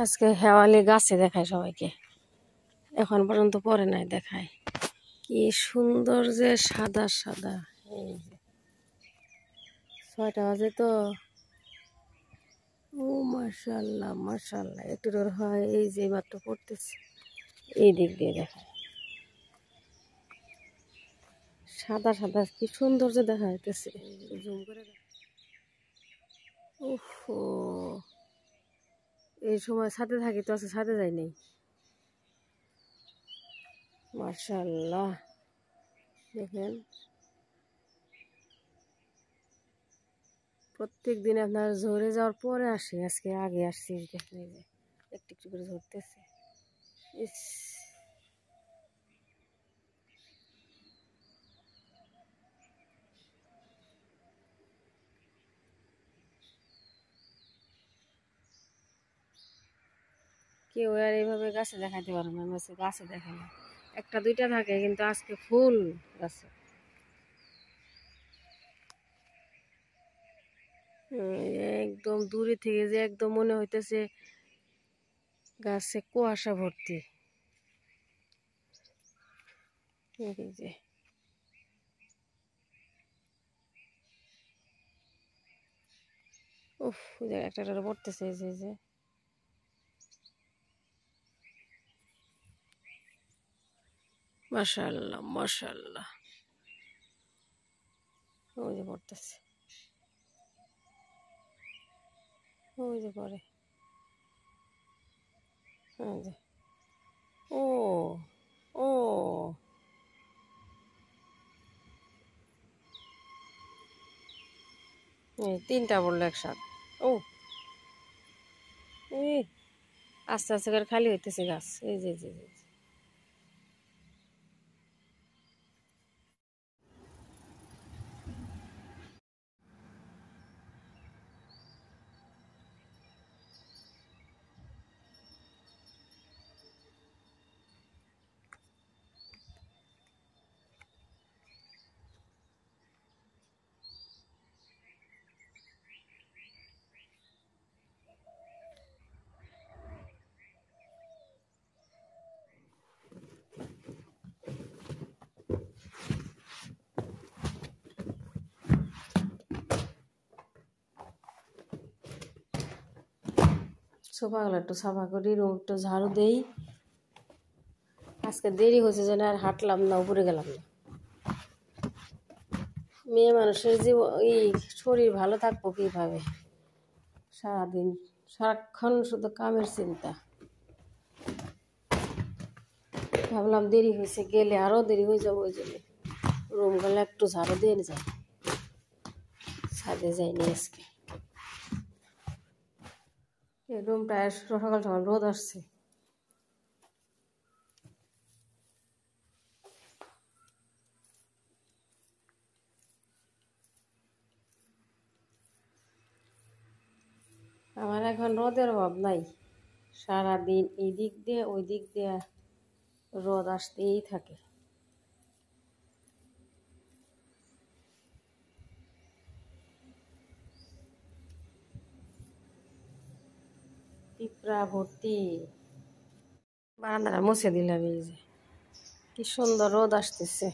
আজকে হেওয়ালি গাছে দেখায় সবাইকে, এখন পর্যন্ত পরে নাই দেখায়। কি সুন্দর যে সাদা সাদা। এই যে 6টা বাজে তো। ও মাশাআল্লাহ মাশাআল্লাহ, একটু দূর হয় এই যে মাত্র পড়তেছে, এই দিক দিয়ে দেখায় সাদা সাদা, কি সুন্দর যে দেখা যাইতেছে। জুম করে উফ, এই সময় ছাদে থাকি তো, আছে ছাদে যাই নাই। মাশাআল্লাহ দেখেন, প্রত্যেক দিন আপনার ঝরে যাওয়ার পরে আসি, আজকে আগে আসছি। দেখেন এই যে একটু একটু করে ঝরতেছে। ইস, কেউ আর এইভাবে গাছে দেখাইতে পারে না, গাছে দেখে না, একটা দুইটা থাকে, কিন্তু আজকে ফুল গাছে। একদম দূরে থেকে যে একদম মনে হইতেছে গাছে কুয়াশা ভর্তি। এই যে উফ, একটা পড়তেছে এই যে মাশাআল্লাহ মাশাআল্লাহ, ওই যে পড়তেছে, ওই যে পরে। ও ও, 3টা পড়লো একসাথে। ও এই আস্তে আস্তে করে খালি হইতেছে গাছ। এই যে যে সোফাগুলো একটু সাফা করি, রুম একটু ঝাড়ু দেই। আজকে দেরি হয়েছে যেন আর হাঁটলাম না, উপরে গেলাম না। মেয়ে মানুষের এই শরীর ভালো থাকবো কীভাবে? সারাদিন সারাক্ষণ শুধু কামের চিন্তা। ভাবলাম দেরি হয়েছে, গেলে আরও দেরি হয়ে যাবো, ওই জন্য রুমগুলো একটু ঝাড়ু দিয়ে যাই, ছাদে যাইনি আজকে। এই রুমটায় সকাল সকাল রোদ আসছে। আমার এখন রোদের অভাব নাই, সারাদিন এই দিক দিয়ে ওই দিক দিয়ে রোদ আসতেই থাকে। পিঁপড়া ভর্তি। বারান্দাটা মুছে দিলাম, এই যে কি সুন্দর রোদ আসতেছে।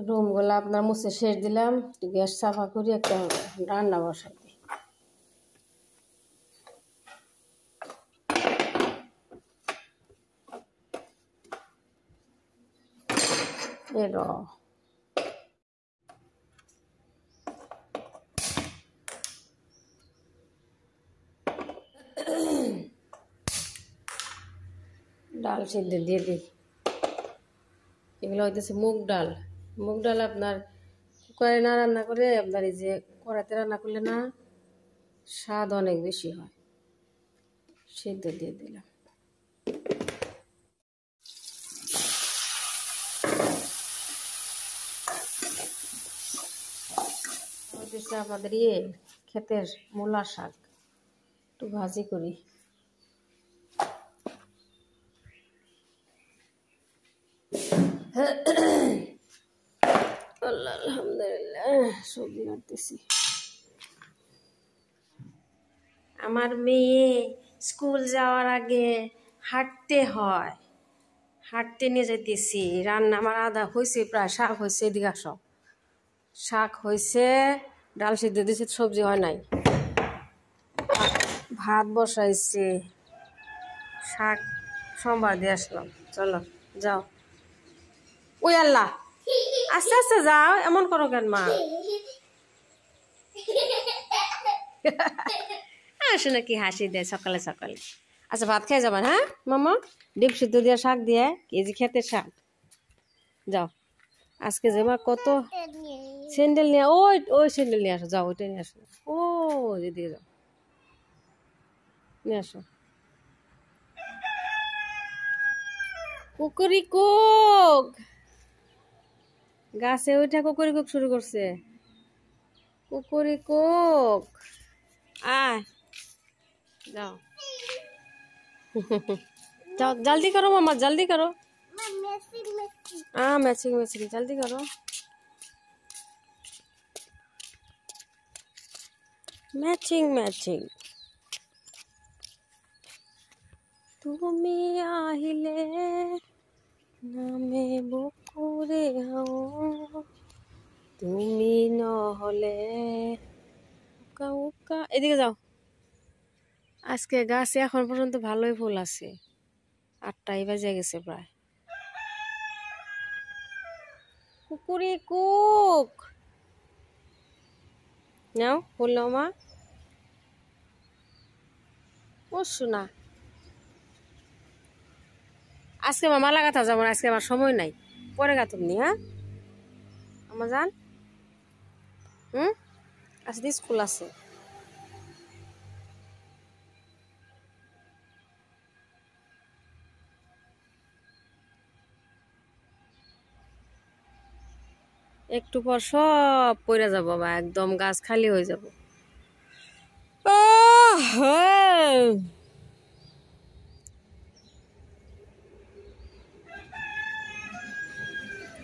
রুমগুলো আপনার মুছে শেষ দিলাম, গ্যাস সাফা করি, একটা রান্না বসাই দিই। ডাল সিদ্ধ দিয়ে দিই। এগুলো হইতেছে মুগ ডাল। মুগ ডাল আপনার কুকারে না রান্না করে আপনার এই যে কড়াইতে রান্না করলে না স্বাদ অনেক বেশি হয়। সিদ্ধ দিয়ে দিলাম। আমাদের ক্ষেতের মূলা শাক একটু ভাজি করি। আলহামদুলিল্লাহ সবজি কাটতেছি। আমার মেয়ে স্কুল যাওয়ার আগে হাঁটতে হয়, হাঁটতে নিয়ে যেতেছি। রান্না আমার আধা হয়েছে, প্রায় শাক হয়েছে। এদিকে আসো, শাক হয়েছে, ডাল সিদ্ধ দিয়েছে, সবজি হয় নাই। ভাত বসাইছে, শাক সোমবার দিয়ে আসলাম। চলো যাও। ওই আল্লাহ, আস্তে আস্তে যাও, এমন করো কেন মা? আসে নাকি হাসি দেয় সকালে সকালে। আচ্ছা ভাত খেয়ে যাবেন? হ্যাঁ মামা, ডিম সিদ্ধ দিয়ে শাক দিয়ে, কেজি খেতে শাক। যাও, আজকে যে মা কত স্যান্ডেল নিয়ে, ওই ওই স্যান্ডেল নিয়ে আসো, যাও ওইটা নিয়ে আসো। ও এদিকে যাও, নিয়ে আসো। কুকুরি কোক, গাছে ওইটা কুকুরি কোক শুরু করছে। কুকুরি কোক, আয় যাও। जाओ जल्दी करो मामा, जल्दी करो। हाँ मैचिंग मैचिंग, जल्दी करो। Matching matching. তুমি আহিলে নামে বকুরে হাও, তুমি নহলে উকা উকা। এদিকে যাও। আজকে গাছে এখন পর্যন্ত ভালোই ফুল আছে, 8টাই বাজে গেছে প্রায়। কুকুরি কুক, নাও ফুল নাও মা। ও শোনা, আজকে আমার মালা গাথা যাবো না, আজকে আমার সময় নাই, পরে গাথুম নি। হ্যাঁ আমার যান। আজকে স্কুল আছে। একটু পর সব পড়ে যাবো বা একদম গাছ খালি হয়ে যাব।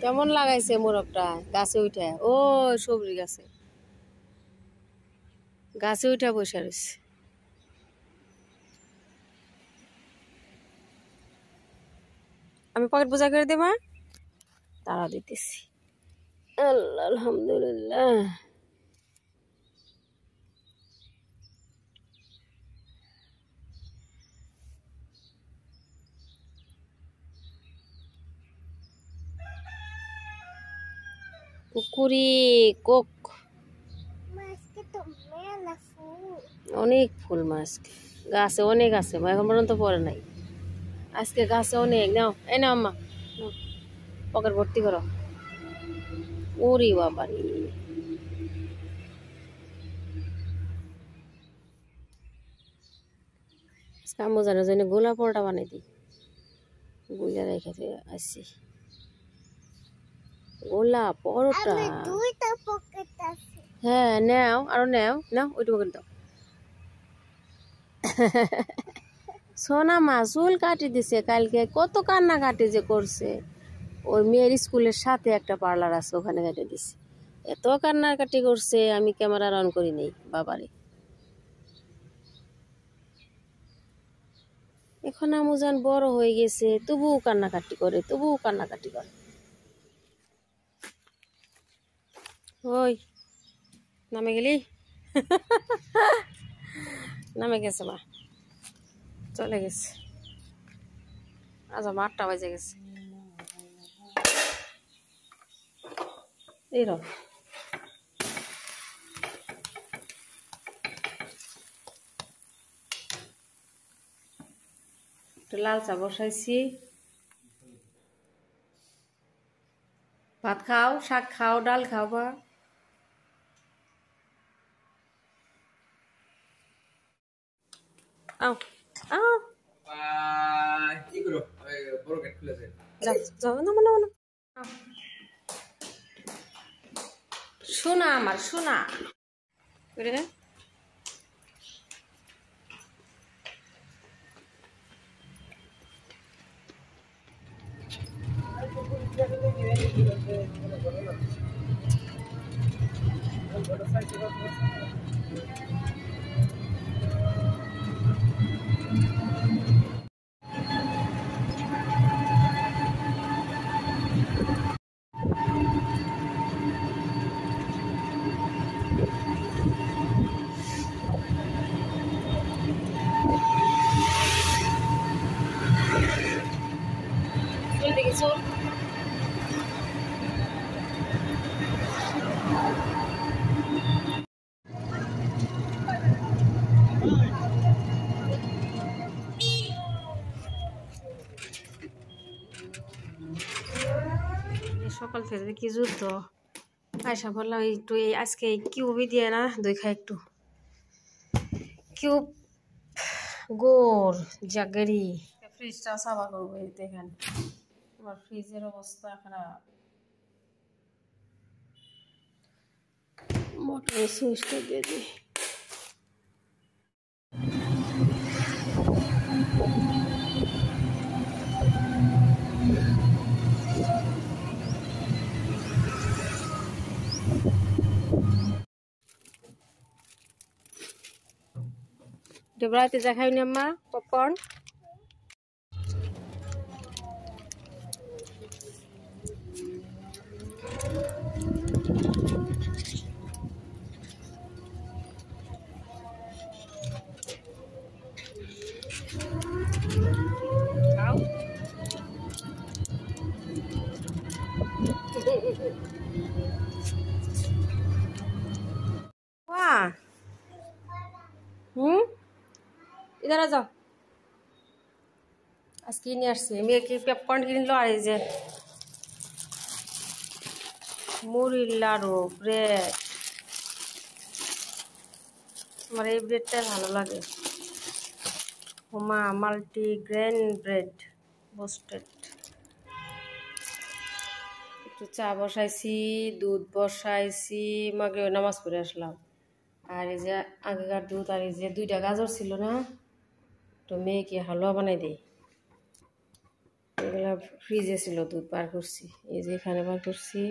কেমন লাগাইছে মোরগটা গাছে উঠে? ও সবজি গাছে, গাছে উঠে বসে রয়েছে। আমি পকেট বোঝা করে দেবা, তারা দিতেছি। আল্লাহ আলহামদুলিল্লাহ। কুকুরি কোক, অনেক ফুল মাছ গাছে, অনেক আছে, এখন পর্যন্ত পরে নাই। আজকে গাছে অনেক। নাও এই নাও আম্মা, পকেট ভর্তি করো। ওরে বাবা রে, কামোজানের জন্য গোলা পরোটা বানাই দিই, গুলা রেখে আসছি। গোলা পরোটা, হ্যাঁ নাও, আরো নাও, নাও ওইটা পকেট দাও। সোনা মা চুল কাটি দিছে কালকে, কত কান্নাকাটি যে করছে। ওই মেয়ের স্কুলের সাথে একটা পার্লার আছে, ওখানে কেটে দিছে। এত কান্নাকাটি করছে, আমি ক্যামেরা অন করি নেই। বাবারে, এখন আমুজান বড় হয়ে গেছে, তবুও কান্নাকাটি করে, তবুও কান্নাকাটি করে। ওই নামে গেলি নামে গেছে মা চলে গেছে আজ 8টা বাজে গেছে এই একটু লাল চা বসাইছি ভাত খাও শাক খাও ডাল খাও বা আও আও কি করো বড় গেট খুলেছে যাও যাও না না না শোনা আমার শোনা করে দে চল সকাল থেকে কি যুদ্ধ আয়সা বললাম একটু এই আজকে কিউবই দিয়ে না দই খাই একটু কিউব গোর জাগেরি ফ্রিজটা সাফা করবো এই দেখেন আমার ফ্রিজের অবস্থা খারাপ মোটরের সুইচটা দিয়ে দিই ডেবরাতে দেখাই না মা পপকর্ন वाह इधर आ जाओ आज किने আসছে মেয়ে কি পপকর্ন কিনলো আর এই যে মুড়ির লাড়ু ব্রেড আমার এই ব্রেডটা ভালো লাগে হুমা মাল্টিগ্রেন ব্রেড বোস্টেড একটু চা বসাইছি দুধ বসাইছি মাগরিব নামাজ পড়ে আসলাম আর এই যে আগেকার দুধ আর এই যে 2টা গাজর ছিল না তো মেয়েকে হালুয়া বানাই দেই এগুলো ফ্রিজে ছিল দুধ বার করছি এই যে এখানে বার করছি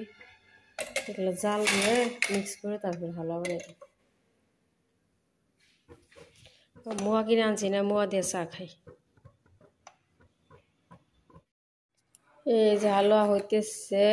এগুলো জাল দিয়ে মিক্স করে তারপর হালুয়া বানাই দিই মোয়া কিনে আনছি না মোয়া দিয়ে চা খাই এই যে হালুয়া হইতেছে